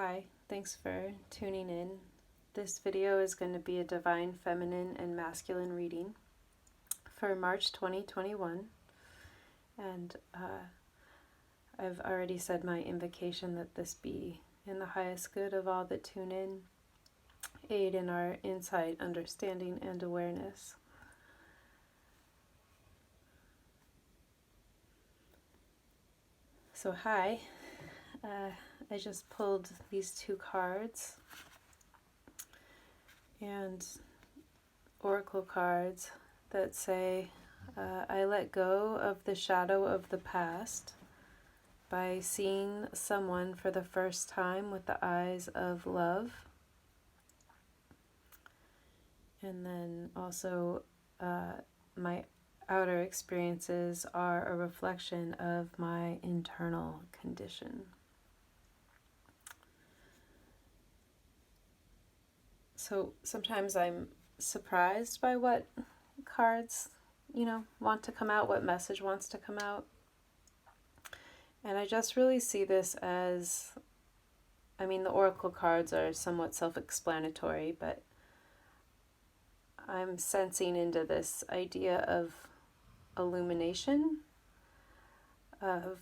Hi, thanks for tuning in. This video is going to be a divine feminine and masculine reading for March 2021. And I've already said my invocation that this be in the highest good of all that tune in, aid in our insight, understanding, and awareness. So hi, I just pulled these two cards and oracle cards that say, I let go of the shadow of the past by seeing someone for the first time with the eyes of love. And then also my outer experiences are a reflection of my internal condition. So sometimes I'm surprised by what cards, want to come out, what message wants to come out. And I just really see this as, the oracle cards are somewhat self-explanatory, but I'm sensing into this idea of illumination, of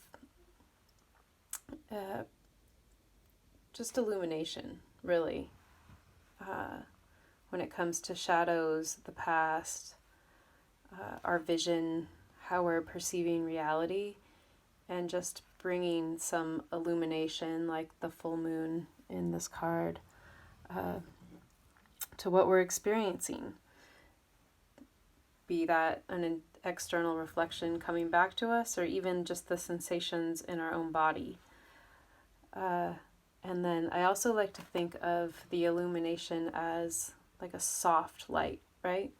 just illumination, really. When it comes to shadows, the past, our vision, how we're perceiving reality, and just bringing some illumination, like the full moon in this card, to what we're experiencing. Be that an external reflection coming back to us, or even just the sensations in our own body. And then I also like to think of the illumination as like a soft light, right?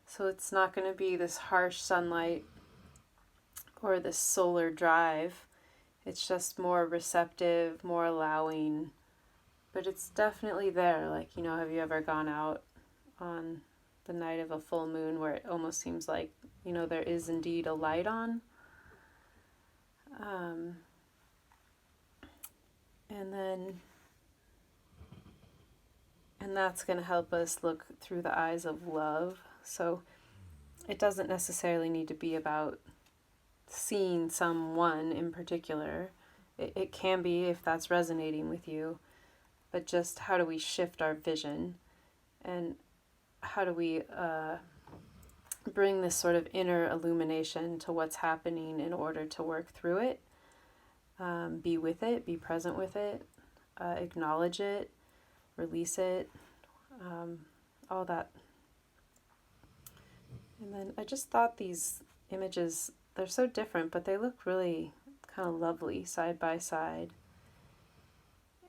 So it's not going to be this harsh sunlight or this solar drive. It's just more receptive, more allowing, but it's definitely there. Like, have you ever gone out on the night of a full moon where it almost seems like, there is indeed a light on? And that's going to help us look through the eyes of love. So it doesn't necessarily need to be about seeing someone in particular. It can be, if that's resonating with you, but just how do we shift our vision, and how do we bring this sort of inner illumination to what's happening in order to work through it, be with it, be present with it, acknowledge it, release it, all that. And then I just thought these images, they're so different, but they look really kind of lovely side by side.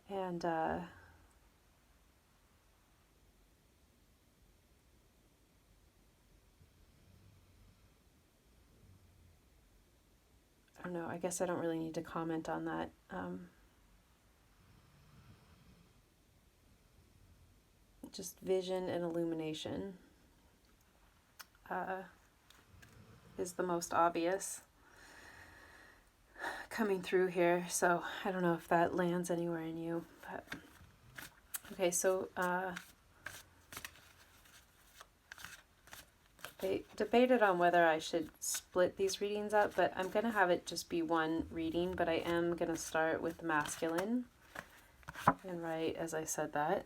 And I don't know, I guess I don't really need to comment on that. Just vision and illumination is the most obvious coming through here. So I don't know if that lands anywhere in you, but okay. So I debated on whether I should split these readings up, but I'm going to have it just be one reading, but I am going to start with masculine. And right as I said that,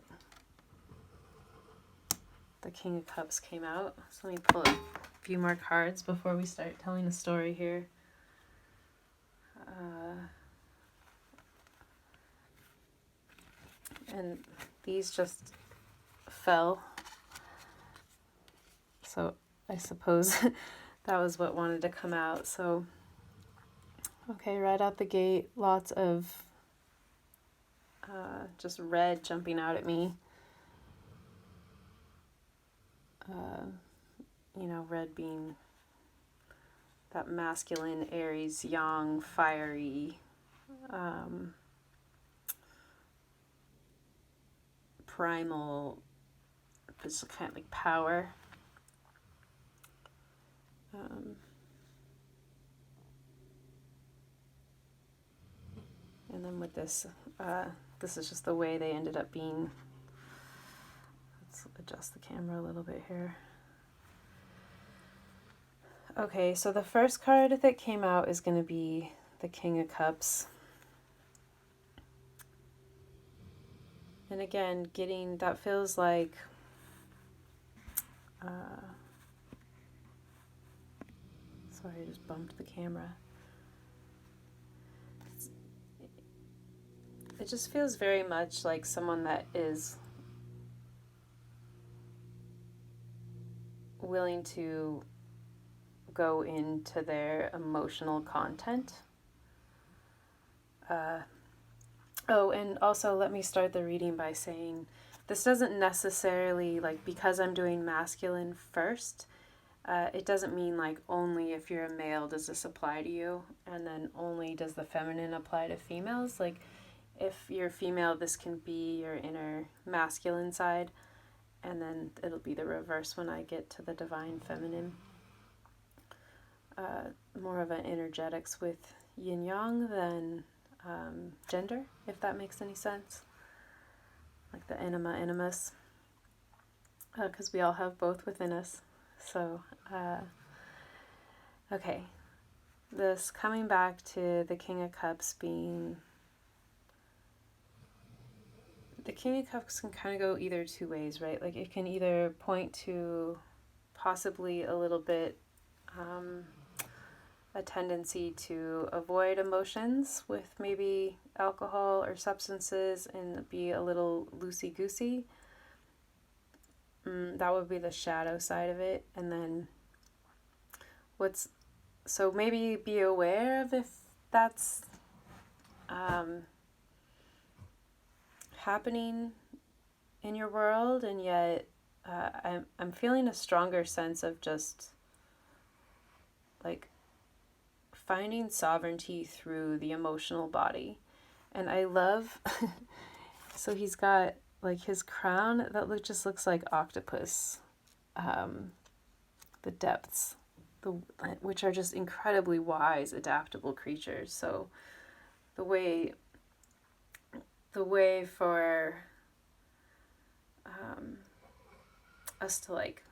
the King of Cups came out. So let me pull a few more cards before we start telling a story here. And these just fell. So I suppose that was what wanted to come out. So, okay, right out the gate, lots of just red jumping out at me. Red being that masculine, Aries, yang, fiery, primal, just kind of like power. And then with this. This is just the way they ended up being. Let's adjust the camera a little bit here. Okay, so the first card that came out is going to be the King of Cups. And again, that feels like sorry, I just bumped the camera. It just feels very much like someone that is willing to go into their emotional content. Oh, and also let me start the reading by saying this doesn't necessarily, like, because I'm doing masculine first, it doesn't mean like only if you're a male does this apply to you, and then only does the feminine apply to females. Like, if you're female, this can be your inner masculine side, and then it'll be the reverse when I get to the divine feminine. More of an energetics with yin yang than gender, if that makes any sense. Like the anima animus, because we all have both within us. So, okay, this coming back to the King of Cups being, the King of Cups can kind of go either two ways, right? Like it can either point to possibly a little bit a tendency to avoid emotions with maybe alcohol or substances and be a little loosey-goosey. That would be the shadow side of it. And then so maybe be aware of if that's happening in your world, and yet I'm feeling a stronger sense of just like finding sovereignty through the emotional body. And I love so he's got like his crown that just looks like octopus, the depths, which are just incredibly wise, adaptable creatures. So the way for us to like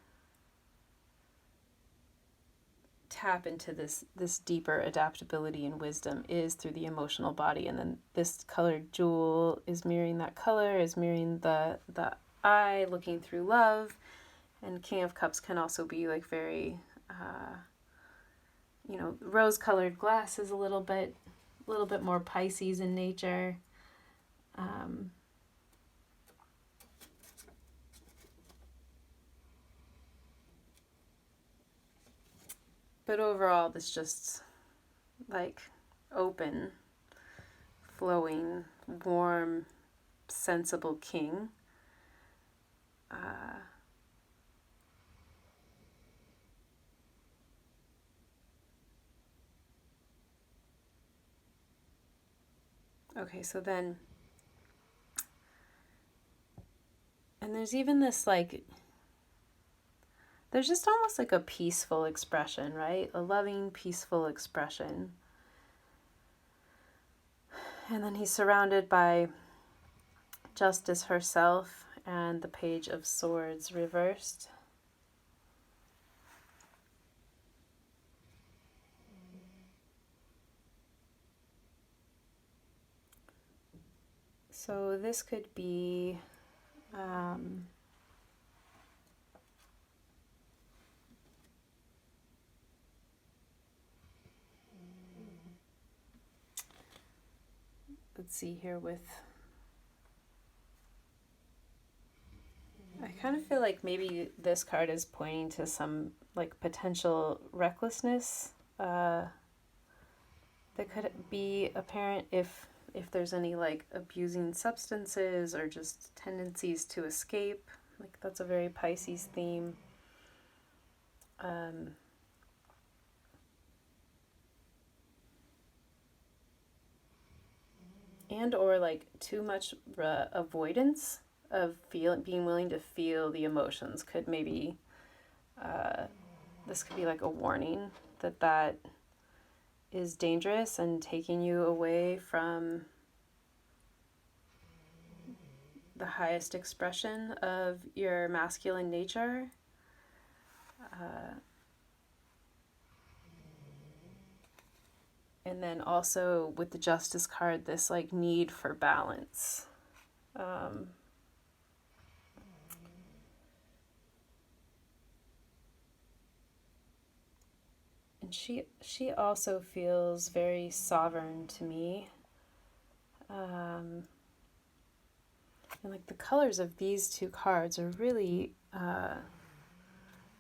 tap into this deeper adaptability and wisdom is through the emotional body. And then this colored jewel is mirroring that color, is mirroring the eye looking through love. And King of Cups can also be like very rose colored glass is a little bit more Pisces in nature. But overall, this just like open, flowing, warm, sensible king. Okay, so then, and there's even this like, there's just almost like a peaceful expression, right? A loving, peaceful expression. And then he's surrounded by Justice herself and the Page of Swords reversed. So this could be let's see here with, I kind of feel like maybe this card is pointing to some like potential recklessness that could be apparent if there's any like abusing substances or just tendencies to escape. Like that's a very Pisces theme. And or like too much avoidance of being willing to feel the emotions could maybe this could be like a warning that is dangerous and taking you away from the highest expression of your masculine nature. And then also with the Justice card, this like need for balance. And she also feels very sovereign to me. And like the colors of these two cards are really,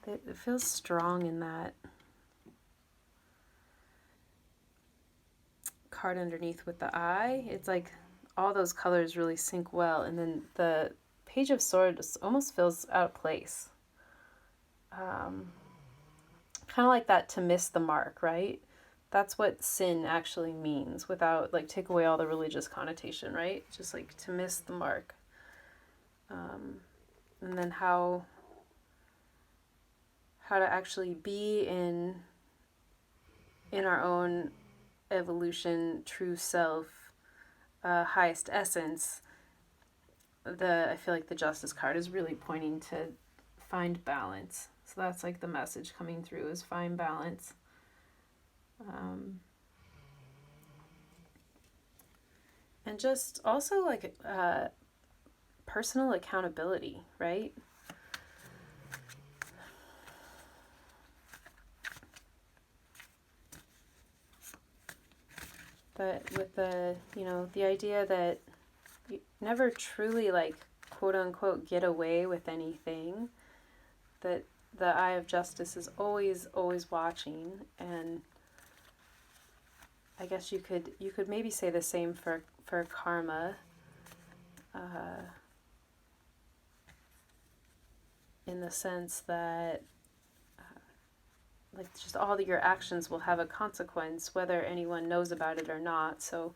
it feels strong in that card underneath with the eye. It's like all those colors really sync well, and then the Page of Swords almost feels out of place. Kind of like that, to miss the mark, right? That's what sin actually means, without like take away all the religious connotation, right? Just like to miss the mark. And then how to actually be in our own evolution, true self, highest essence. I feel like the Justice card is really pointing to find balance. So that's like the message coming through, is find balance. And just also like personal accountability, right? But with the, the idea that you never truly like quote unquote get away with anything, that the eye of justice is always watching. And I guess you could maybe say the same for karma, in the sense that like just all of your actions will have a consequence, whether anyone knows about it or not. So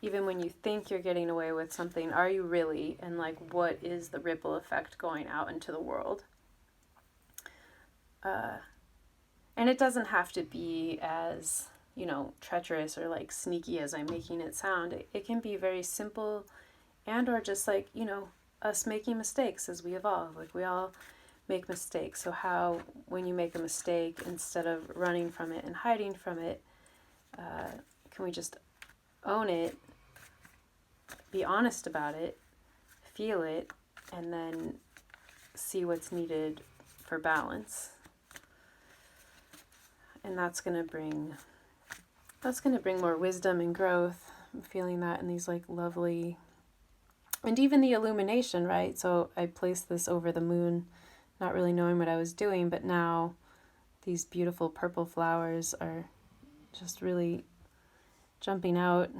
even when you think you're getting away with something, are you really? And like, what is the ripple effect going out into the world? And it doesn't have to be as, treacherous or like sneaky as I'm making it sound. It can be very simple, and or just like, us making mistakes as we evolve. Like we all make mistakes. So how, when you make a mistake, instead of running from it and hiding from it, can we just own it, be honest about it, feel it, and then see what's needed for balance? And that's going to bring more wisdom and growth. I'm feeling that in these like lovely, and even the illumination, right? So I placed this over the moon, not really knowing what I was doing, but now these beautiful purple flowers are just really jumping out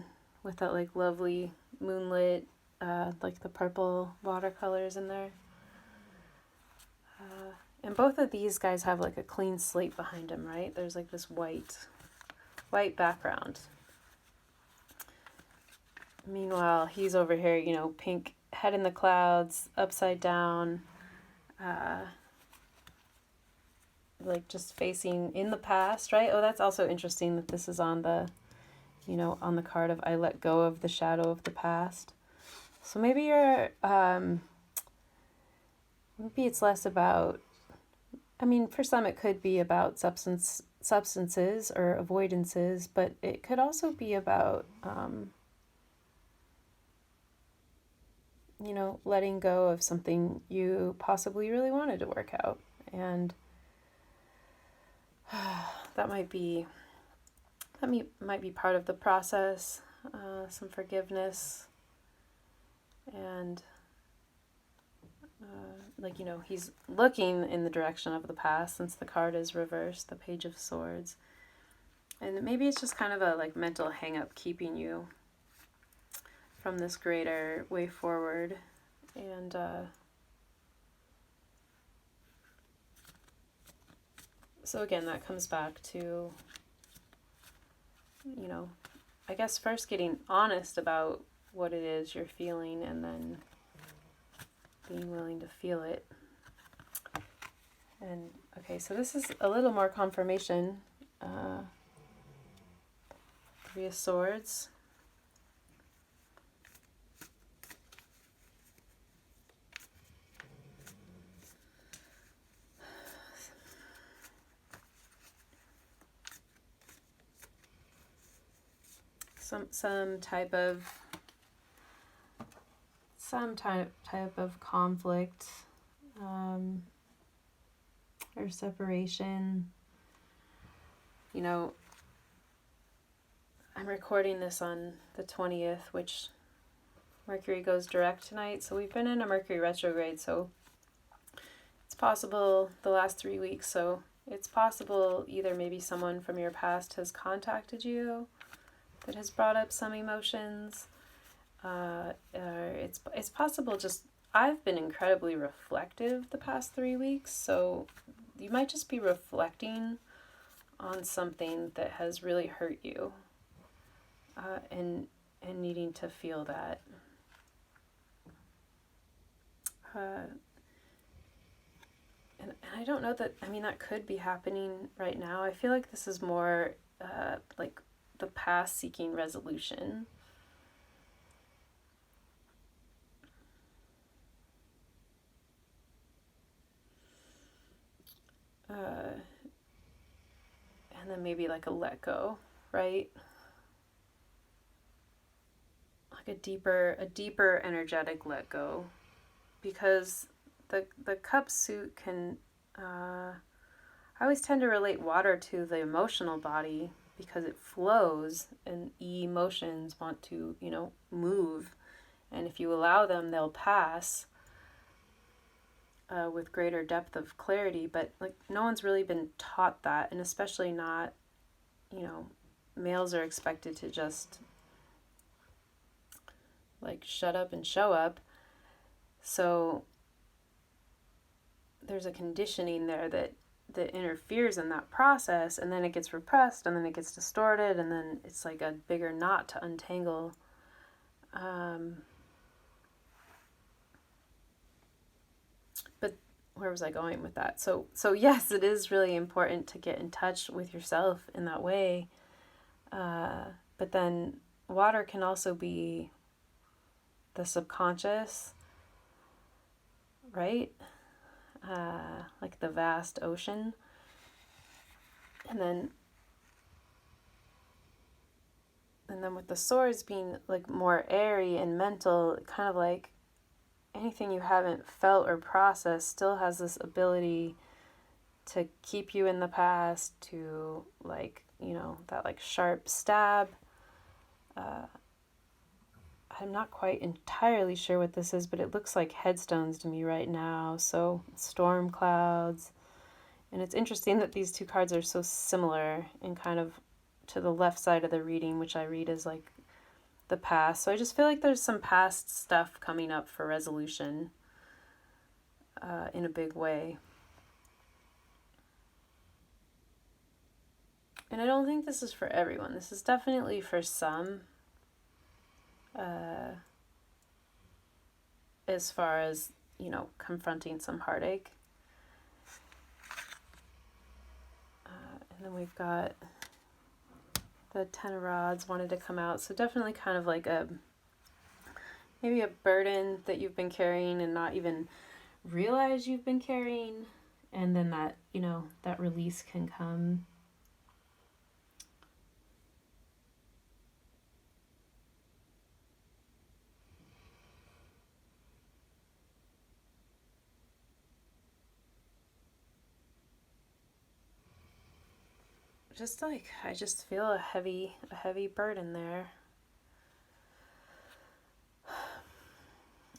with that like lovely moonlit, like the purple watercolors in there. And both of these guys have like a clean slate behind them, right? There's like this white background. Meanwhile, he's over here, pink head in the clouds, upside down, like just facing in the past, right? Oh, that's also interesting that this is on the, on the card of I let go of the shadow of the past. So maybe you're, maybe it's less about, for some it could be about substances or avoidances, but it could also be about, letting go of something you possibly really wanted to work out. And that might be part of the process, some forgiveness, and he's looking in the direction of the past, since the card is reversed, the Page of Swords. And maybe it's just kind of a like mental hang-up keeping you from this greater way forward. And so again, that comes back to, I guess first getting honest about what it is you're feeling, and then being willing to feel it. And okay, so this is a little more confirmation. Three of Swords. some type of conflict, or separation. You know, I'm recording this on the 20th, which Mercury goes direct tonight. So we've been in a Mercury retrograde, so it's possible the last 3 weeks. So it's possible either maybe someone from your past has contacted you that has brought up some emotions. It's possible just I've been incredibly reflective the past 3 weeks, so you might just be reflecting on something that has really hurt you, and needing to feel that. And I don't know that, I mean, that could be happening right now. I feel like this is more like the past seeking resolution. And then maybe like a let go, right? Like a deeper energetic let go, because the cup suit can, I always tend to relate water to the emotional body because it flows, and emotions want to, move, and if you allow them, they'll pass with greater depth of clarity. But like, no one's really been taught that, and especially not, males are expected to just like shut up and show up. So there's a conditioning there that interferes in that process, and then it gets repressed, and then it gets distorted, and then it's like a bigger knot to untangle. But where was I going with that? So yes, it is really important to get in touch with yourself in that way. But then water can also be the subconscious, right? Like the vast ocean. And then with the swords being like more airy and mental, kind of like anything you haven't felt or processed still has this ability to keep you in the past, to like, that like sharp stab. I'm not quite entirely sure what this is, but it looks like headstones to me right now. So storm clouds. And it's interesting that these two cards are so similar and kind of to the left side of the reading, which I read as like the past. So I just feel like there's some past stuff coming up for resolution in a big way. And I don't think this is for everyone. This is definitely for some. As far as, confronting some heartache. And then we've got the Ten of Rods wanted to come out. So definitely kind of like maybe a burden that you've been carrying and not even realize you've been carrying. And then that, that release can come. Just like, I just feel a heavy burden there.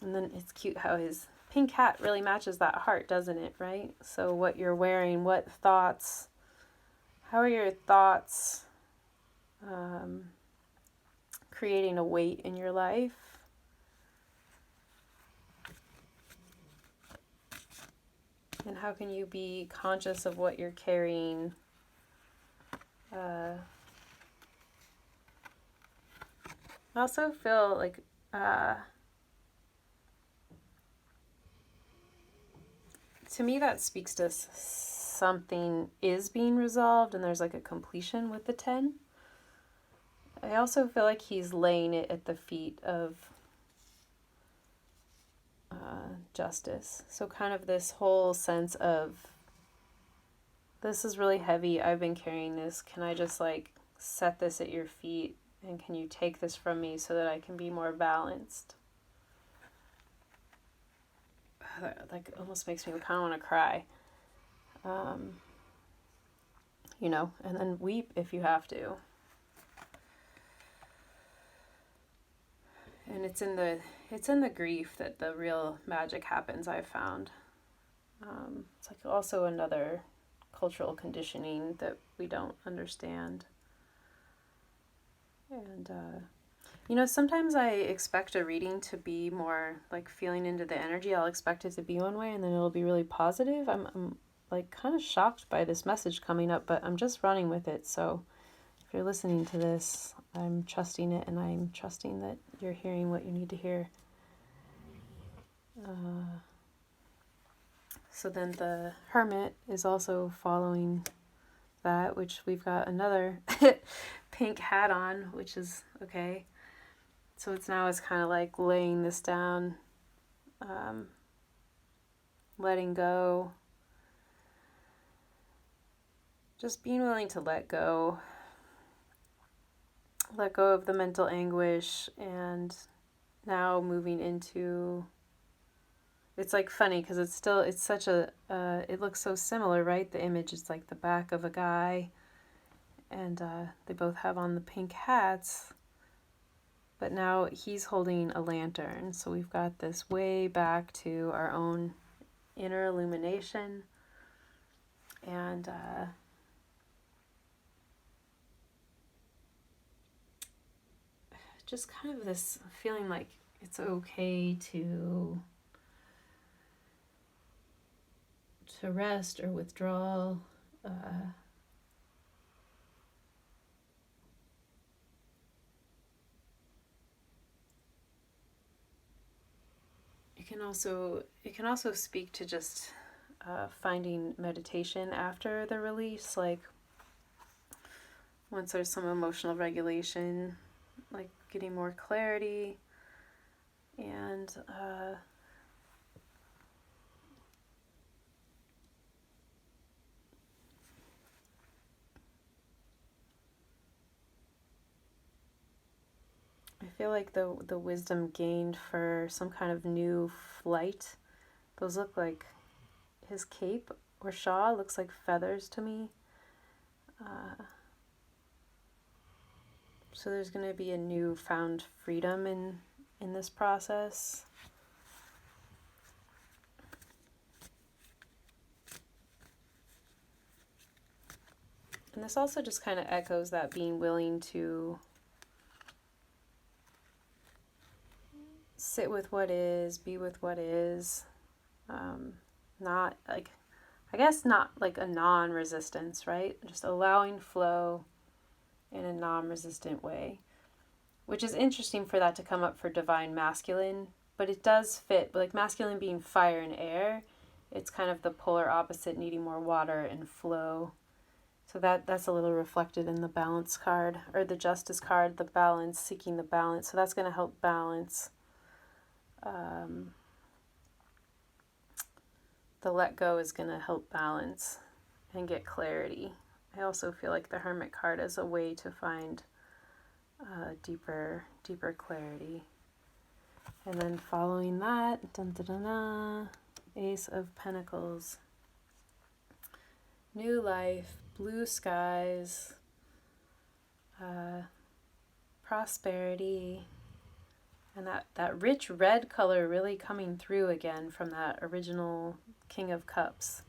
And then it's cute how his pink hat really matches that heart, doesn't it, right? So what you're wearing, what thoughts, how are your thoughts creating a weight in your life? And how can you be conscious of what you're carrying? I also feel like to me that speaks to something is being resolved and there's like a completion with the 10. I also feel like he's laying it at the feet of justice. So kind of this whole sense of, this is really heavy, I've been carrying this, can I just like set this at your feet And can you take this from me so that I can be more balanced? Like, almost makes me kind of want to cry. You know, and then weep if you have to. And it's in the grief that the real magic happens, I've found. It's like also another cultural conditioning that we don't understand. And, you know, sometimes I expect a reading to be more like feeling into the energy. I'll expect it to be one way and then it'll be really positive. I'm like kind of shocked by this message coming up, but I'm just running with it. So if you're listening to this, I'm trusting it, and I'm trusting that you're hearing what you need to hear. So then the Hermit is also following that, which we've got another pink hat on, which is okay. So it's kind of like laying this down, letting go, just being willing to let go of the mental anguish, and now moving into, it's like funny because it's such a, it looks so similar, right? The image is like the back of a guy, and they both have on the pink hats, but now he's holding a lantern. So we've got this way back to our own inner illumination, and just kind of this feeling like it's okay to rest or withdraw. It can also speak to just finding meditation after the release, like once there's some emotional regulation, like getting more clarity, and I feel like the wisdom gained for some kind of new flight, those look like his cape or shawl looks like feathers to me. So there's going to be a newfound freedom in this process. And this also just kind of echoes that being willing to sit with what is, be with what is. Not like, I guess not like a non-resistance, right? Just allowing flow in a non-resistant way, which is interesting for that to come up for divine masculine, but it does fit, like masculine being fire and air. It's kind of the polar opposite, needing more water and flow. So that's a little reflected in the balance card, or the justice card, the balance, seeking the balance. So that's going to help balance. The let go is going to help balance and get clarity. I also feel like the Hermit card is a way to find deeper clarity. And then following that, dun, dun, dun, dun, Ace of Pentacles. New life, blue skies, prosperity, and that rich red color really coming through again from that original King of Cups.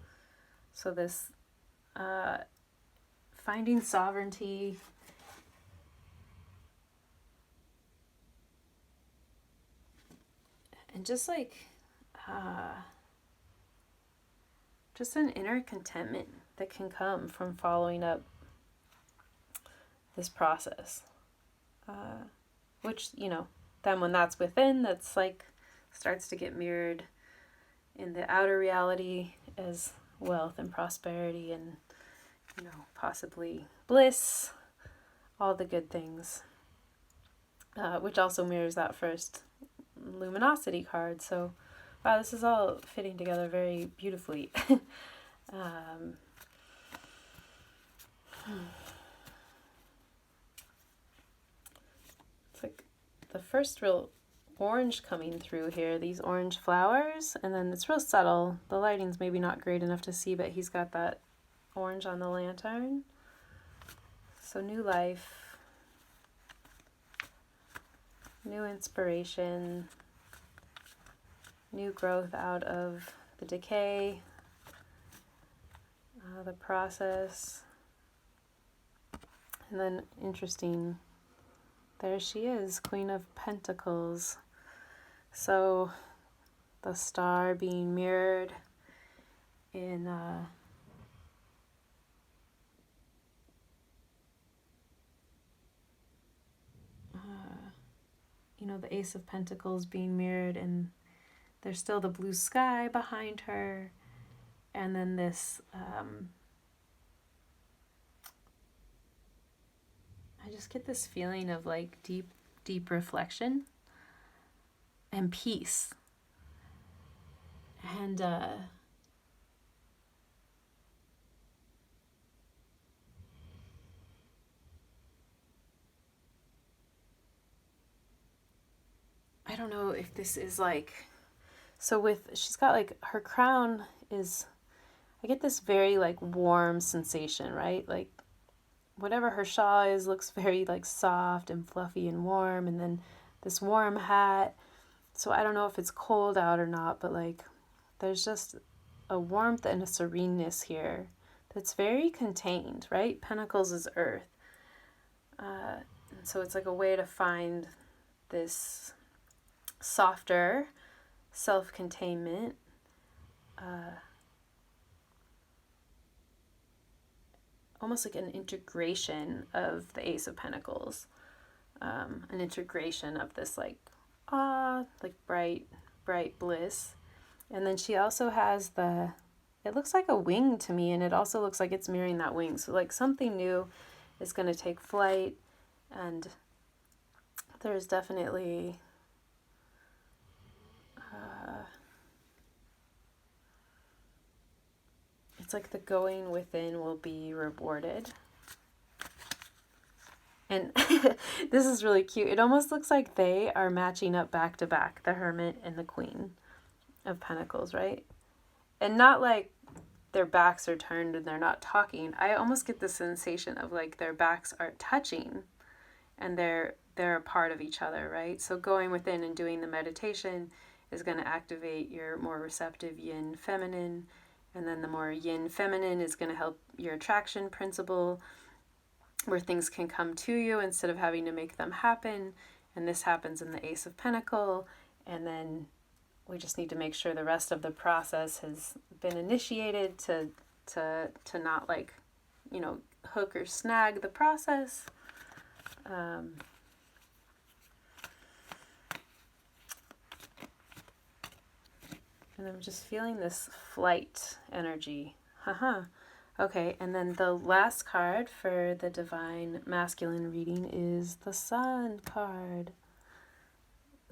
So this finding sovereignty, and just like just an inner contentment that can come from following up this process, which, you know, then when that's within, that's like starts to get mirrored in the outer reality as wealth and prosperity and, you know, possibly bliss, all the good things, which also mirrors that first luminosity card. So wow, this is all fitting together very beautifully. the first real orange coming through here, these orange flowers, and then it's real subtle. The lighting's maybe not great enough to see, but he's got that orange on the lantern. So new life, new inspiration, new growth out of the decay, the process. And then interesting, there she is, Queen of Pentacles. So the star being mirrored in the Ace of Pentacles being mirrored, and there's still the blue sky behind her, and then this I just get this feeling of like deep reflection and peace. And I don't know if this is like, so she's got like, her crown is, I get this very like warm sensation, right? Like whatever her shawl is looks very like soft and fluffy and warm, and then this warm hat. So I don't know if it's cold out or not, but like there's just a warmth and a sereneness here that's very contained, right? Pentacles is earth. And so it's like a way to find this softer self-containment, almost like an integration of the Ace of Pentacles, an integration of this like bright bliss. And then she also has it looks like a wing to me, and it also looks like it's mirroring that wing. So like something new is going to take flight, and there's definitely it's like the going within will be rewarded. And this is really cute. It almost looks like they are matching up back to back, the Hermit and the Queen of Pentacles, right? And not like their backs are turned and they're not talking. I almost get the sensation of like their backs are touching and they're a part of each other, right? So going within and doing the meditation is going to activate your more receptive yin feminine, and then the more yin feminine is going to help your attraction principle, where things can come to you instead of having to make them happen. And this happens in the Ace of Pentacle, and then we just need to make sure the rest of the process has been initiated to not like, hook or snag the process. And I'm just feeling this flight energy. Okay, and then the last card for the Divine Masculine reading is the Sun card.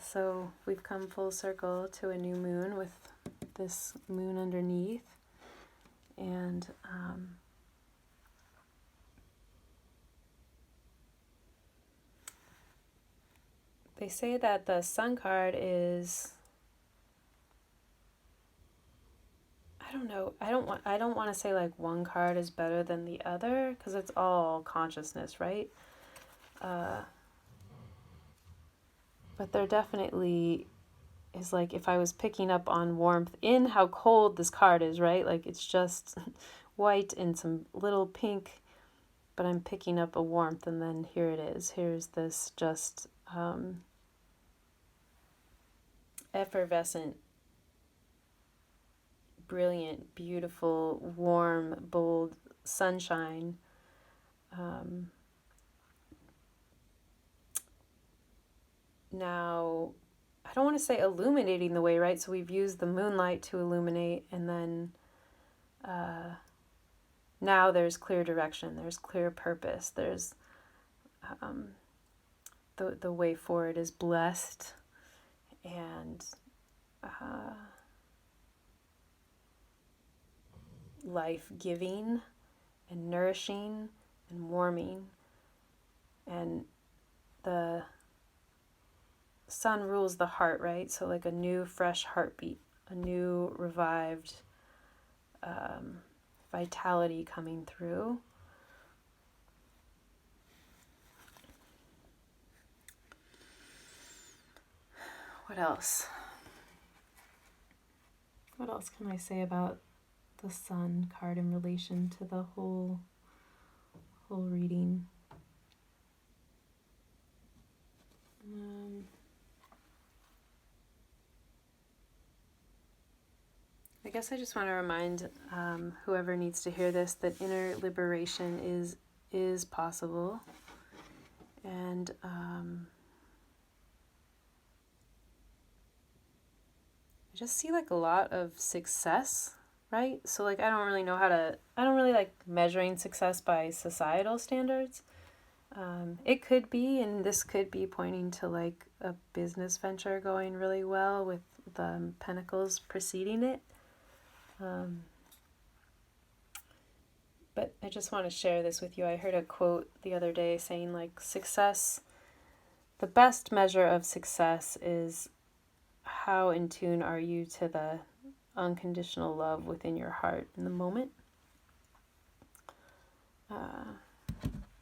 So we've come full circle to a new moon with this moon underneath. And they say that the Sun card is, I don't know. I don't want to say like one card is better than the other, because it's all consciousness, right? But there definitely is, like, if I was picking up on warmth in how cold this card is, right? Like it's just white and some little pink, but I'm picking up a warmth, and then here it is. Here's this just effervescent, brilliant, beautiful, warm, bold sunshine. Now, I don't want to say illuminating the way, right? So we've used the moonlight to illuminate, and then now there's clear direction, there's clear purpose, there's the way forward is blessed and life-giving and nourishing and warming. And the sun rules the heart, right? So like a new, fresh heartbeat, a new, revived vitality coming through. What else? What else can I say about the sun card in relation to the whole reading? I guess I just want to remind whoever needs to hear this that inner liberation is possible, and I just see like a lot of success, right? So like I don't really like measuring success by societal standards. It could be, and this could be pointing to like a business venture going really well with the pentacles preceding it. But I just want to share this with you. I heard a quote the other day saying like success, the best measure of success is how in tune are you to the unconditional love within your heart in the moment.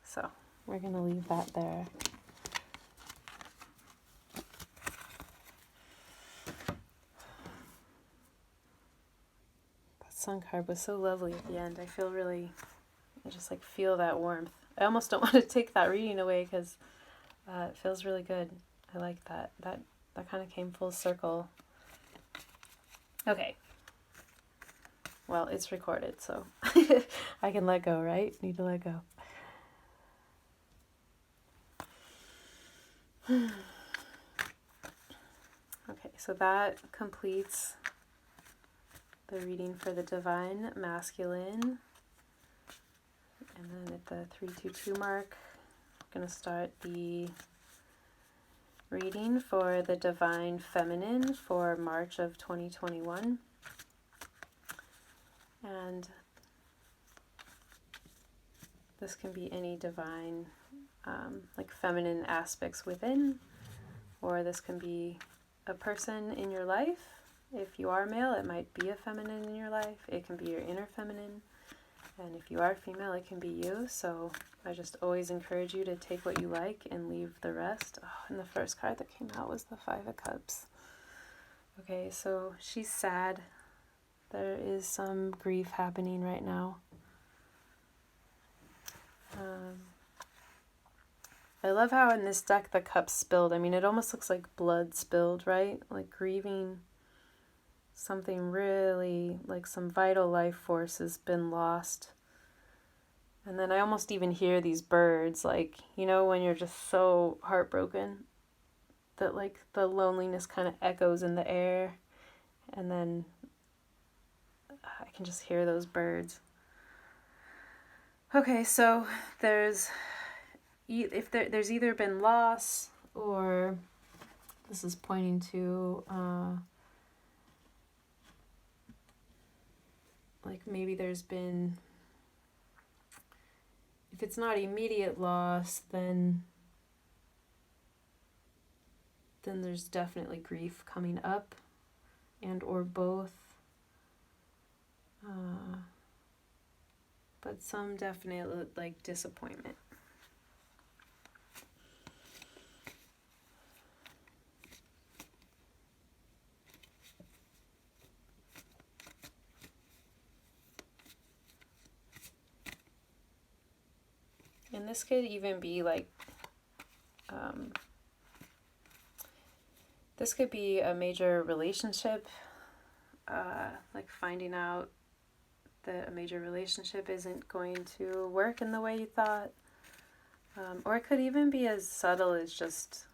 So we're going to leave that there. That sun card was so lovely at the end. I just like feel that warmth. I almost don't want to take that reading away because it feels really good. I like that. That kind of came full circle. Okay. Well, it's recorded, so I can let go, right? Need to let go. Okay, so that completes the reading for the Divine Masculine. And then at the 322 mark, I'm going to start the reading for the Divine Feminine for March of 2021. And this can be any divine, like feminine aspects within, or this can be a person in your life. If you are male, it might be a feminine in your life. It can be your inner feminine. And if you are female, it can be you. So I just always encourage you to take what you like and leave the rest. Oh, and the first card that came out was the Five of Cups. Okay, so she's sad. There is some grief happening right now. I love how in this deck the cups spilled. I mean, it almost looks like blood spilled, right? Like grieving something really, like some vital life force has been lost. And then I almost even hear these birds, like, you know, when you're just so heartbroken that like the loneliness kind of echoes in the air. And then I can just hear those birds. Okay, so there's either been loss, or this is pointing to like maybe there's been, if it's not immediate loss, then there's definitely grief coming up, and or both. But some definite like disappointment. And this could even be like, this could be a major relationship, like finding out that a major relationship isn't going to work in the way you thought. Or it could even be as subtle as just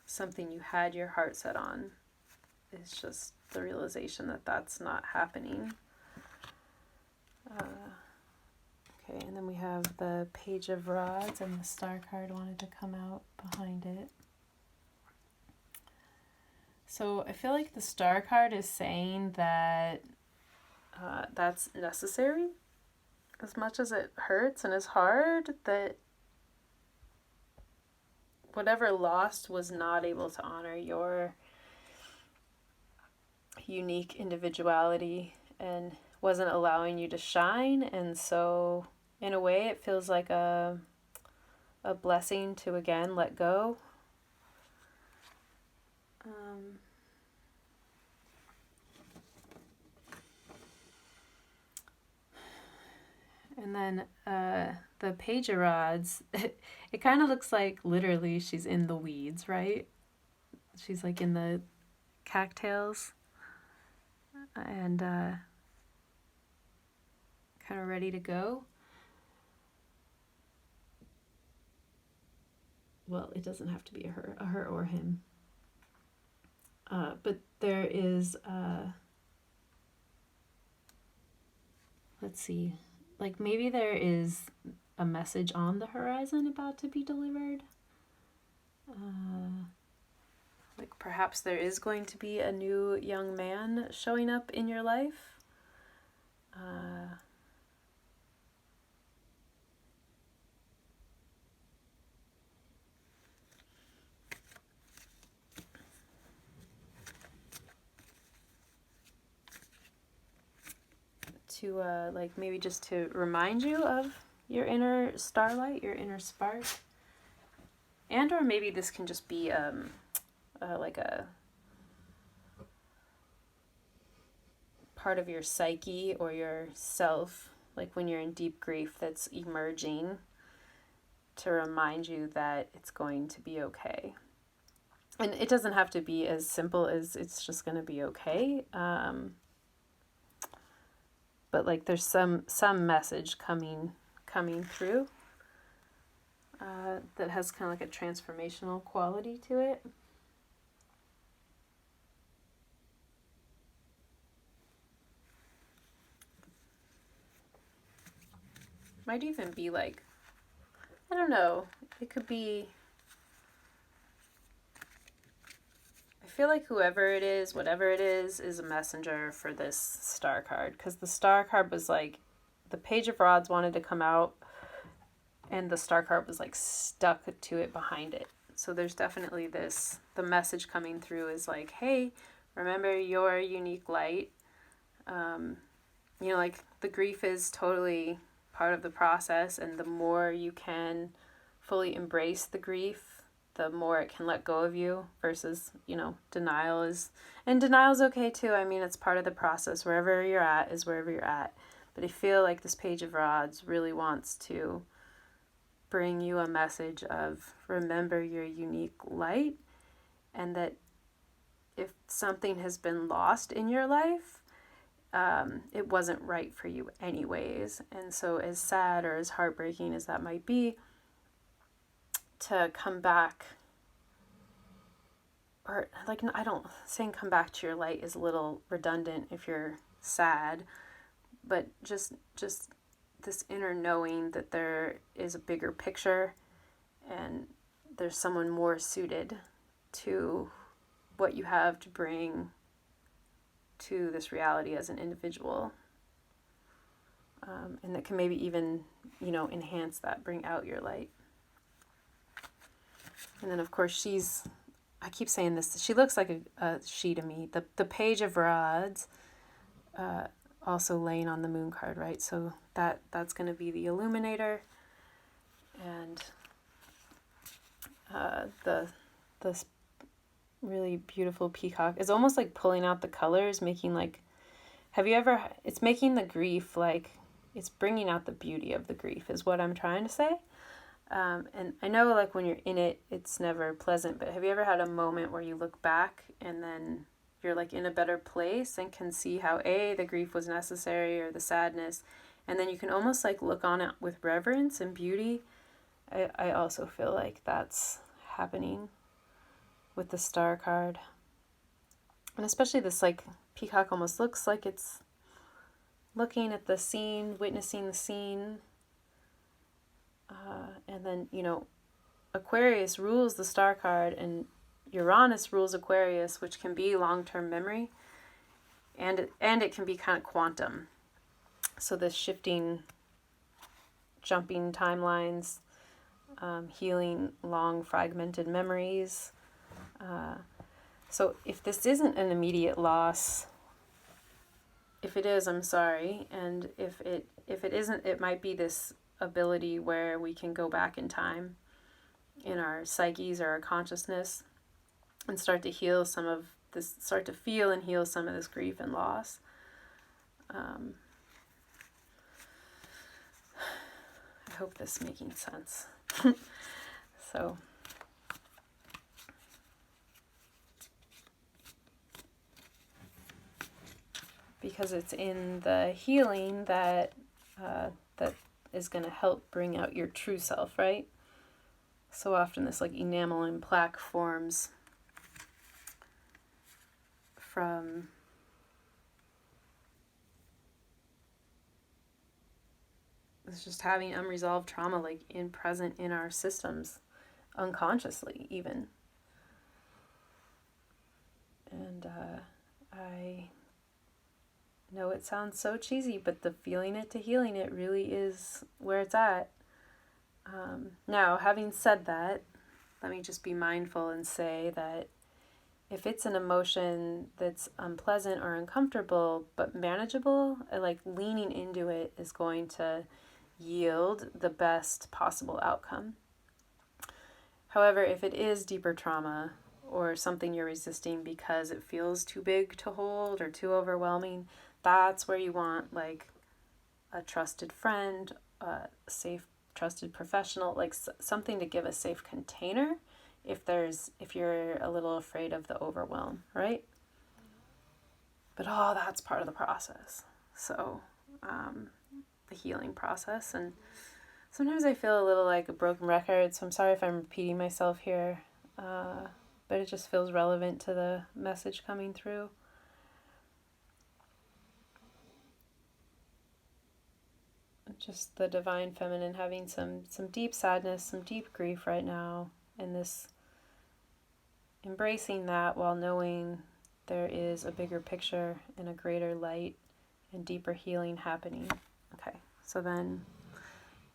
something you had your heart set on. It's just the realization that that's not happening. Okay, and then we have the Page of Rods, and the Star card wanted to come out behind it. So I feel like the Star card is saying that that's necessary. As much as it hurts and is hard, that whatever lost was not able to honor your unique individuality and wasn't allowing you to shine. And so in a way it feels like a blessing to again let go. And then the Page of Rods, it kind of looks like literally she's in the weeds, right? She's like in the cattails and kind of ready to go. Well, it doesn't have to be a her or him. But there is, let's see, like maybe there is a message on the horizon about to be delivered. Like perhaps there is going to be a new young man showing up in your life. To like maybe just to remind you of your inner starlight, your inner spark. And or maybe this can just be like a part of your psyche or your self, like when you're in deep grief that's emerging, to remind you that it's going to be okay. And it doesn't have to be as simple as it's just going to be okay. But like there's some message coming through that has kind of like a transformational quality to it. Might even be like, I don't know, it could be, I feel like whoever it is, whatever it is a messenger for this star card. Because the star card was like, the Page of Rods wanted to come out, and the star card was like stuck to it behind it. So there's definitely this, the message coming through is like, hey, remember your unique light. You know, like the grief is totally part of the process, and the more you can fully embrace the grief, the more it can let go of you, versus, you know, denial is okay too. I mean, it's part of the process. Wherever you're at is wherever you're at. But I feel like this Page of Rods really wants to bring you a message of remember your unique light, and that if something has been lost in your life, it wasn't right for you anyways. And so as sad or as heartbreaking as that might be, to come back, or like, I don't, saying come back to your light is a little redundant if you're sad, but just this inner knowing that there is a bigger picture and there's someone more suited to what you have to bring to this reality as an individual, and that can maybe even, you know, enhance that, bring out your light. And then of course I keep saying this, she looks like a she to me, the Page of Rods, also laying on the Moon card, right? So that's going to be the illuminator, and the really beautiful peacock is almost like pulling out the colors, making like, it's making the grief, like it's bringing out the beauty of the grief is what I'm trying to say. And I know like when you're in it, it's never pleasant, but have you ever had a moment where you look back and then you're like in a better place and can see how the grief was necessary, or the sadness, and then you can almost like look on it with reverence and beauty? I also feel like that's happening with the star card. And especially this like peacock almost looks like it's looking at the scene, witnessing the scene. And then, you know, Aquarius rules the star card, and Uranus rules Aquarius, which can be long-term memory, and it can be kind of quantum. So this shifting, jumping timelines, healing long fragmented memories. So if this isn't an immediate loss, if it is, I'm sorry. And if it isn't, it might be this ability where we can go back in time in our psyches or our consciousness and start to heal some of this, start to feel and heal some of this grief and loss. I hope this is making sense. So, because it's in the healing that that is going to help bring out your true self, right? So often this like enamel and plaque forms from it's just having unresolved trauma like present in our systems unconsciously even. And I know it sounds so cheesy, but the feeling it to healing it really is where it's at. Now, having said that, let me just be mindful and say that if it's an emotion that's unpleasant or uncomfortable but manageable, like leaning into it is going to yield the best possible outcome. However, if it is deeper trauma or something you're resisting because it feels too big to hold or too overwhelming, that's where you want like a trusted friend, a safe, trusted professional, like something to give a safe container if you're a little afraid of the overwhelm, right? But that's part of the process. So the healing process. And sometimes I feel a little like a broken record, so I'm sorry if I'm repeating myself here, but it just feels relevant to the message coming through. Just the divine feminine having some deep sadness, some deep grief right now, and this embracing that while knowing there is a bigger picture and a greater light and deeper healing happening. Okay, so then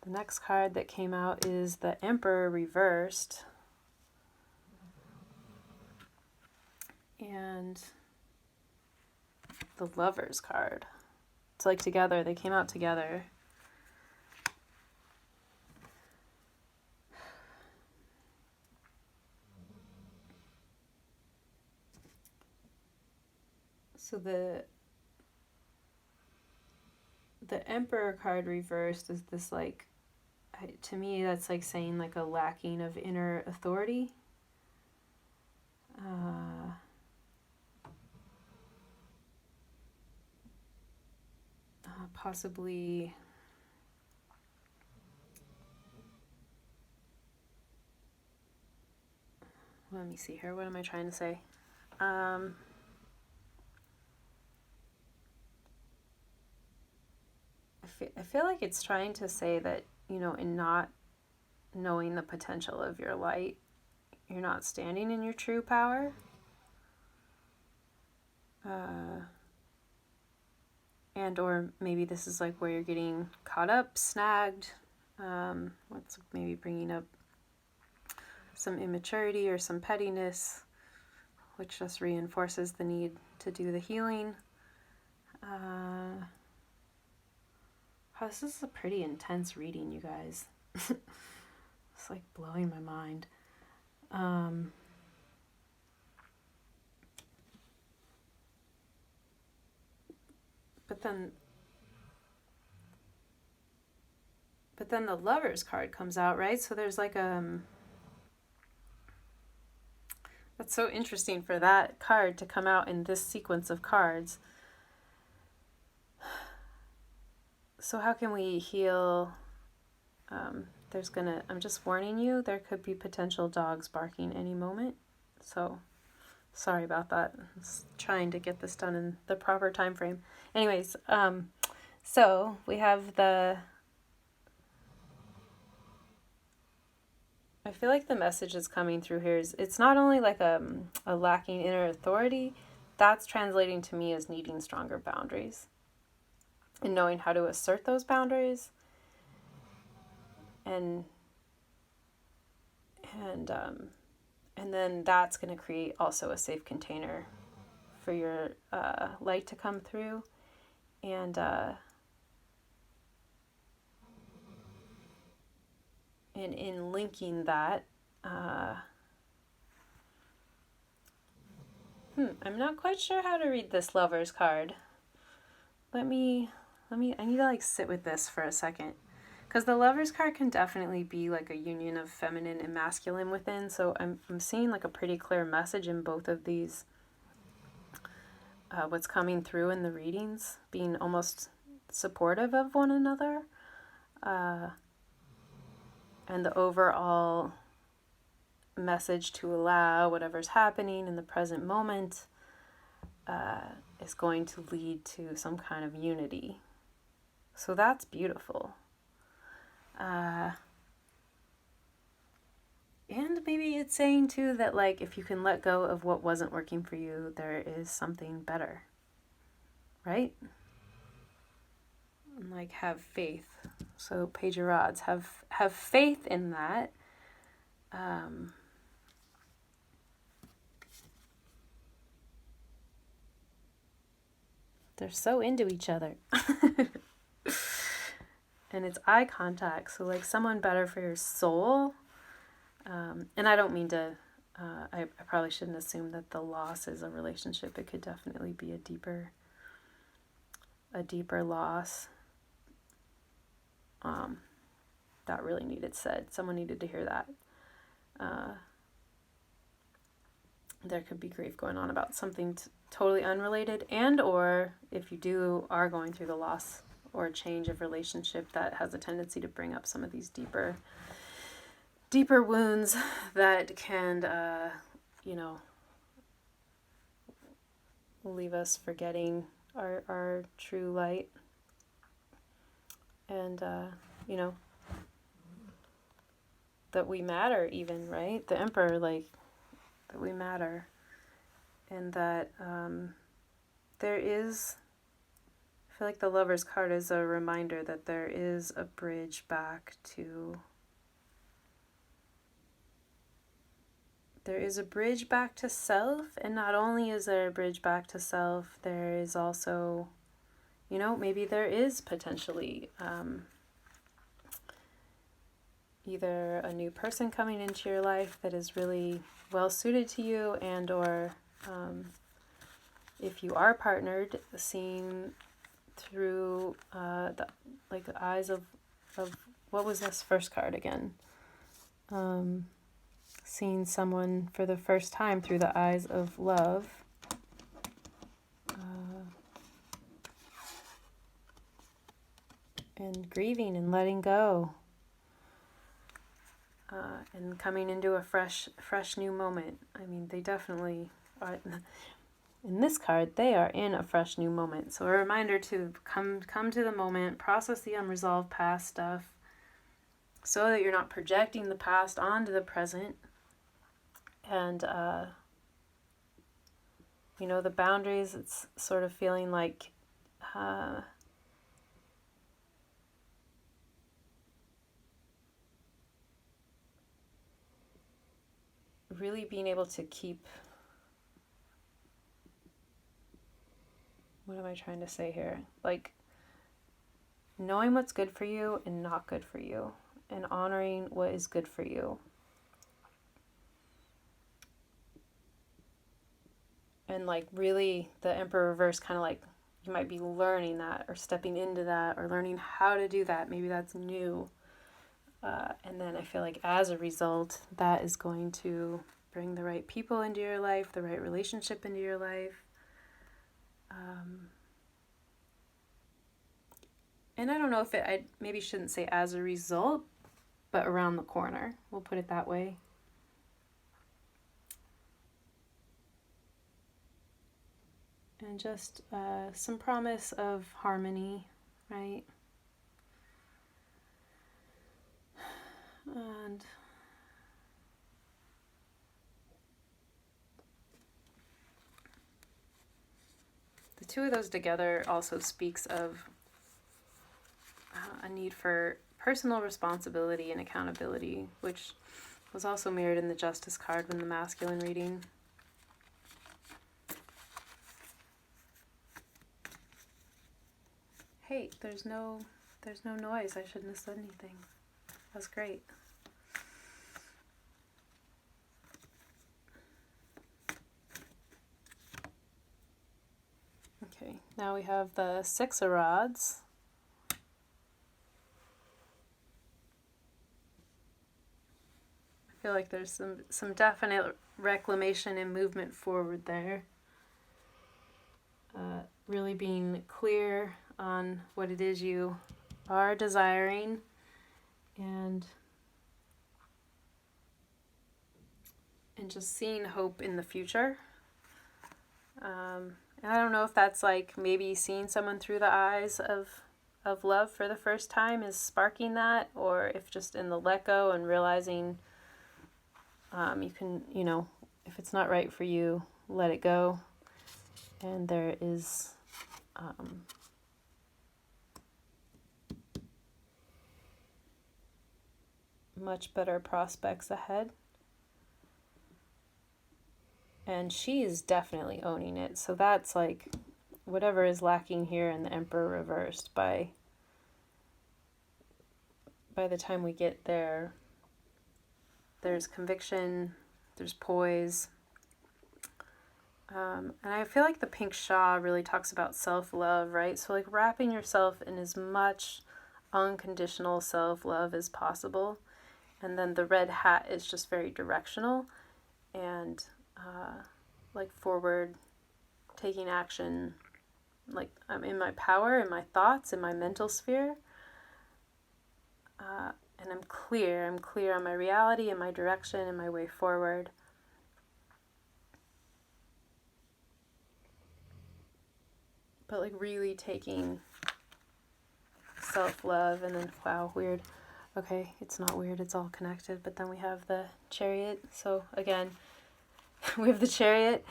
the next card that came out is the Emperor reversed. And the Lovers card. It's like together, they came out together. So the Emperor card reversed is this like, to me that's like saying like a lacking of inner authority. Possibly, let me see here, what am I trying to say? I feel like it's trying to say that, in not knowing the potential of your light, you're not standing in your true power. And or maybe this is like where you're getting caught up, snagged. What's maybe bringing up some immaturity or some pettiness, which just reinforces the need to do the healing. This is a pretty intense reading, you guys. It's like blowing my mind. But then the Lovers card comes out, right? So there's like that's so interesting for that card to come out in this sequence of cards. So how can we heal? I'm just warning you, there could be potential dogs barking any moment. So sorry about that. I'm just trying to get this done in the proper time frame. Anyways, so we have I feel like the message that's coming through here is it's not only like a lacking inner authority, that's translating to me as needing stronger boundaries and knowing how to assert those boundaries and And then that's going to create also a safe container for your light to come through. And in linking that, I'm not quite sure how to read this Lover's card. I need to like sit with this for a second. Because the Lover's card can definitely be like a union of feminine and masculine within. So I'm seeing like a pretty clear message in both of these. What's coming through in the readings, being almost supportive of one another. And the overall message to allow whatever's happening in the present moment is going to lead to some kind of unity. So that's beautiful. And maybe it's saying too that like if you can let go of what wasn't working for you, there is something better, right? And like have faith. So Page of Rods, have faith in that. They're so into each other. And it's eye contact, so like someone better for your soul. And I don't mean to, I probably shouldn't assume that the loss is a relationship. It could definitely be a deeper loss. That really needed said. Someone needed to hear that. There could be grief going on about something totally unrelated, and or if you are going through the loss or a change of relationship that has a tendency to bring up some of these deeper wounds that can, leave us forgetting our true light. And, that we matter even, right? The Emperor, like, that we matter. And that there is, I feel like the Lover's card is a reminder that there is a bridge back to, self. And not only is there a bridge back to self, there is also, maybe there is potentially either a new person coming into your life that is really well suited to you, and or if you are partnered, seeing through the eyes of what was this first card again? Seeing someone for the first time through the eyes of love. And grieving and letting go. And coming into a fresh new moment. I mean, they definitely are. In this card, they are in a fresh new moment. So a reminder to come to the moment, process the unresolved past stuff, so that you're not projecting the past onto the present. And, the boundaries, it's sort of feeling like really being able to keep, what am I trying to say here? Like knowing what's good for you and not good for you, and honoring what is good for you. And like really the Emperor reverse, kind of like you might be learning that or stepping into that or learning how to do that. Maybe that's new. And then I feel like as a result, that is going to bring the right people into your life, the right relationship into your life. And I don't know if I maybe shouldn't say as a result, but around the corner. We'll put it that way. And just some promise of harmony, right? And the two of those together also speaks of a need for personal responsibility and accountability, which was also mirrored in the Justice card when the masculine reading. Hey, there's no noise. I shouldn't have said anything. That's great. Okay, now we have the Six of Rods. I feel like there's some definite reclamation and movement forward there. Really being clear on what it is you are desiring, and just seeing hope in the future. And I don't know if that's like maybe seeing someone through the eyes of love for the first time is sparking that, or if just in the let go and realizing you can, if it's not right for you, let it go. And there is much better prospects ahead. And she is definitely owning it. So that's like whatever is lacking here in the Emperor reversed, by the time we get there, there's conviction, there's poise. And I feel like the pink Shah really talks about self-love, right? So like wrapping yourself in as much unconditional self-love as possible. And then the red hat is just very directional and like forward, taking action. Like I'm in my power, in my thoughts, in my mental sphere. And I'm clear on my reality and my direction and my way forward. But like really taking self-love, and then, wow, weird. Okay, it's not weird, it's all connected. But then we have the Chariot. So again, we have the Chariot,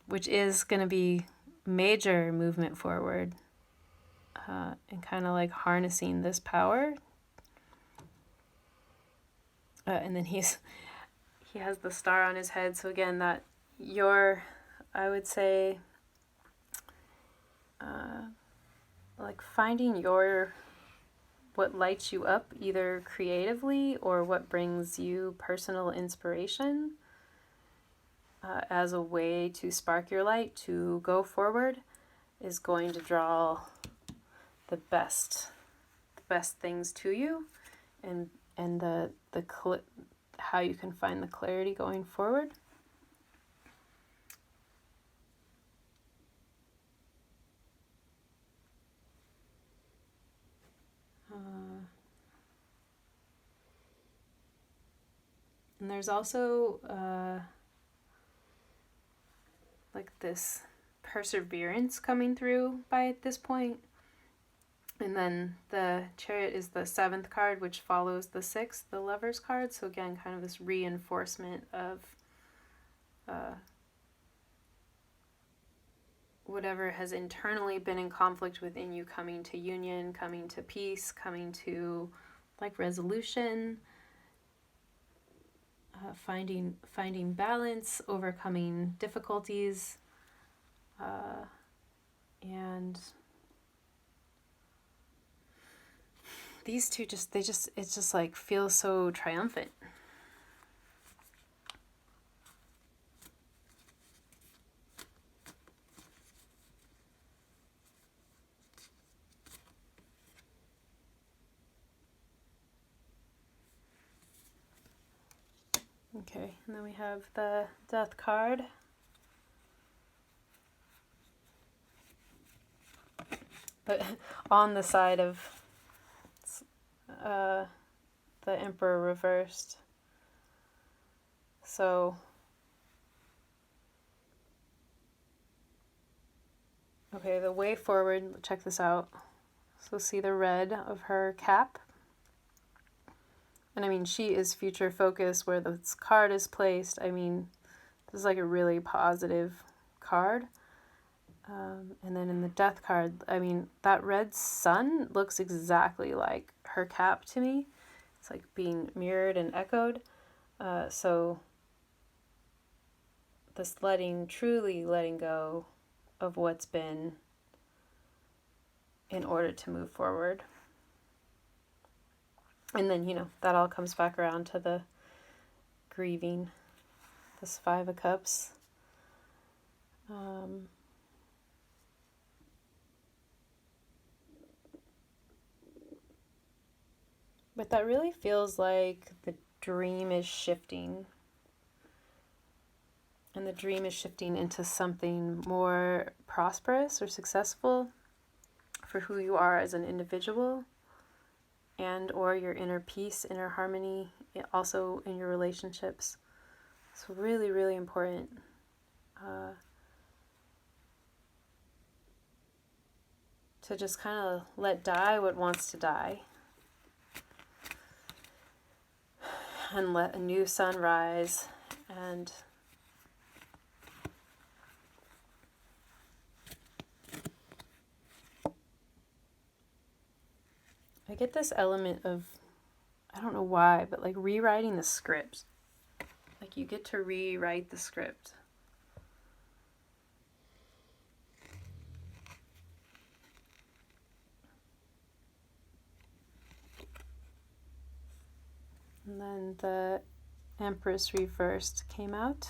which is going to be major movement forward, and kind of like harnessing this power. And then he has the star on his head. So again, that I would say, like finding what lights you up, either creatively or what brings you personal inspiration, as a way to spark your light to go forward, is going to draw the best things to you, and how you can find the clarity going forward. And there's also like this perseverance coming through by this point. And then the Chariot is the 7th card, which follows the 6th, the Lover's card. So again, kind of this reinforcement of whatever has internally been in conflict within you coming to union, coming to peace, coming to like resolution, finding balance, overcoming difficulties, and these two it's just like feels so triumphant. Okay, and then we have the Death card. But on the side of the Emperor reversed. So okay, the way forward, check this out. So see the red of her cap? And I mean, she is future focused where this card is placed. I mean, this is like a really positive card. And then in the Death card, I mean, that red sun looks exactly like her cap to me. It's like being mirrored and echoed. So this truly letting go of what's been in order to move forward. And then, that all comes back around to the grieving, this Five of Cups. But that really feels like the dream is shifting. And the dream is shifting into something more prosperous or successful for who you are as an individual, and or your inner peace, inner harmony, also in your relationships. So really, really important. To just kind of let die what wants to die. And let a new sun rise. And I get this element of, I don't know why, but like rewriting the script. Like you get to rewrite the script. And then the Empress reversed came out.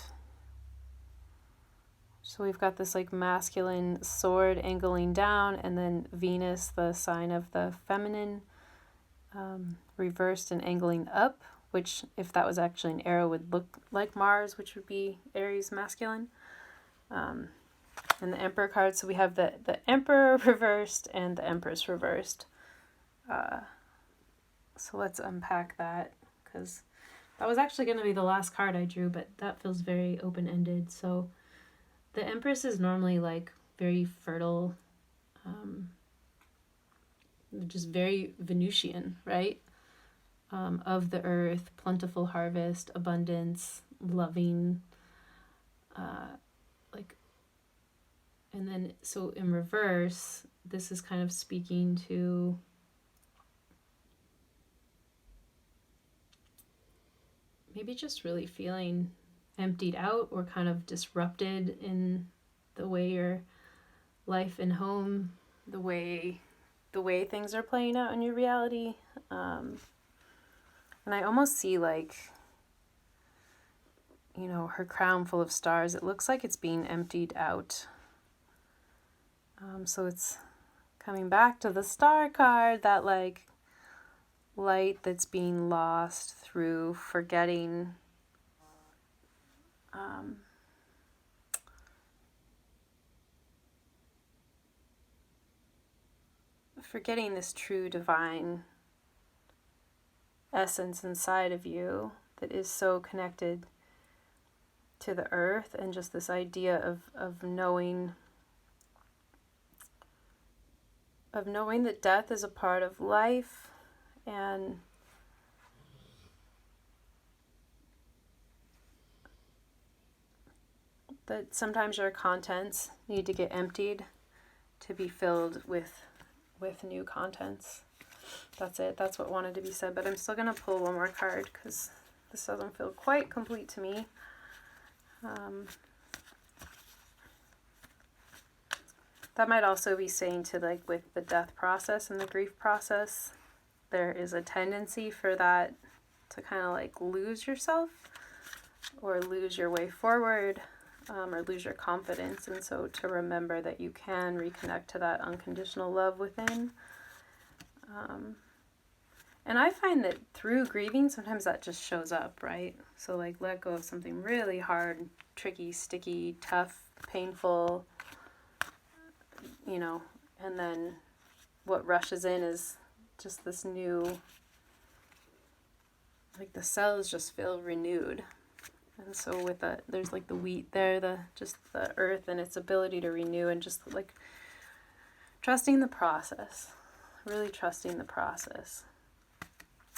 So we've got this like masculine sword angling down, and then Venus, the sign of the feminine, reversed and angling up, which if that was actually an arrow would look like Mars, which would be Aries masculine. And the Emperor card, so we have the Emperor reversed and the Empress reversed. So let's unpack that, because that was actually going to be the last card I drew, but that feels very open-ended. So the Empress is normally like very fertile, just very Venusian, right? Of the earth, plentiful harvest, abundance, loving, and then so in reverse, this is kind of speaking to maybe just really feeling emptied out or kind of disrupted in the way your life and home, the way things are playing out in your reality. And I almost see like, her crown full of stars. It looks like it's being emptied out. So it's coming back to the star card, that like light that's being lost through forgetting this true divine essence inside of you that is so connected to the earth, and just this idea of knowing that death is a part of life, and that sometimes your contents need to get emptied to be filled with new contents. That's it. That's what wanted to be said. But I'm still going to pull one more card because this doesn't feel quite complete to me. That might also be saying to like with the death process and the grief process, there is a tendency for that to kind of like lose yourself or lose your way forward, or lose your confidence. And so to remember that you can reconnect to that unconditional love within. And I find that through grieving, sometimes that just shows up, right? So like let go of something really hard, tricky, sticky, tough, painful, and then what rushes in is just this new, like the cells just feel renewed. And so with that, there's like the wheat there, the earth and its ability to renew, and just like trusting the process, really trusting the process.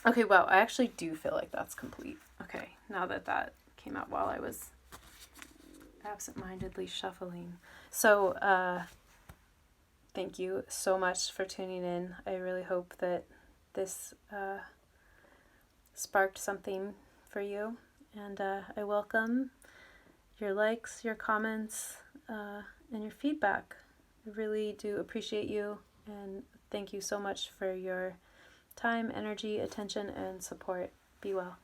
Okay, wow, I actually do feel like that's complete. Okay, now that came out while I was absent-mindedly shuffling. So, thank you so much for tuning in. I really hope that this sparked something for you. And I welcome your likes, your comments, and your feedback. I really do appreciate you, and thank you so much for your time, energy, attention, and support. Be well.